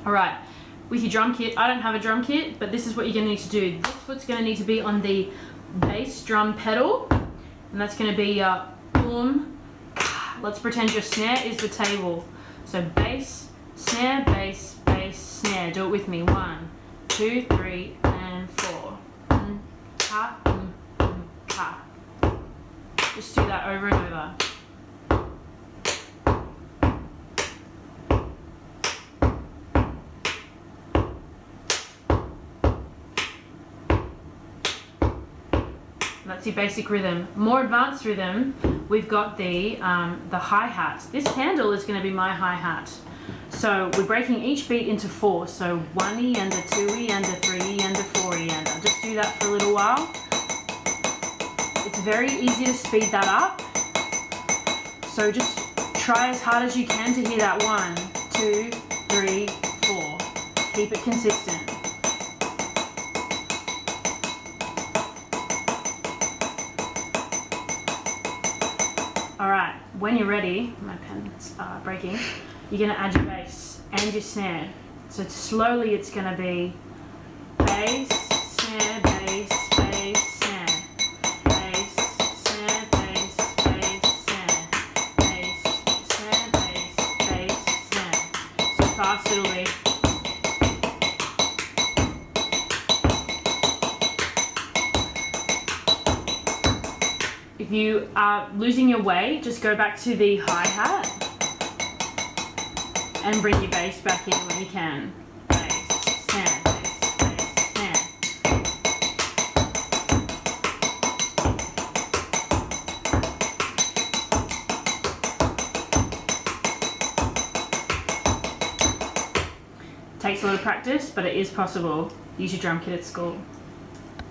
Alright, with your drum kit, I don't have a drum kit, but this is what you're going to need to do. This foot's going to need to be on the bass drum pedal, and that's going to be boom. Let's pretend your snare is the table. So bass, snare, bass, bass, snare. Do it with me. 1, 2, 3, and 4. Ka, ka. Just do that over and over. That's your basic rhythm. More advanced rhythm, we've got the hi-hat. This handle is going to be my hi-hat. So we're breaking each beat into 4. So 1E and a 2E and a 3E and a 4E and a. Just do that for a little while. It's very easy to speed that up. So just try as hard as you can to hear that 1, 2, 3, 4. Keep it consistent. Alright, when you're ready, my pen's breaking, you're going to add your bass and your snare. So slowly it's going to be bass, snare, bass, bass, snare. Bass, snare, bass, bass, snare. Bass, snare, bass, bass, snare. So fast it'll be. If you are losing your way, just go back to the hi-hat and bring your bass back in when you can. Bass, snare, bass, bass, snare. Takes a lot of practice, but it is possible. Use your drum kit at school.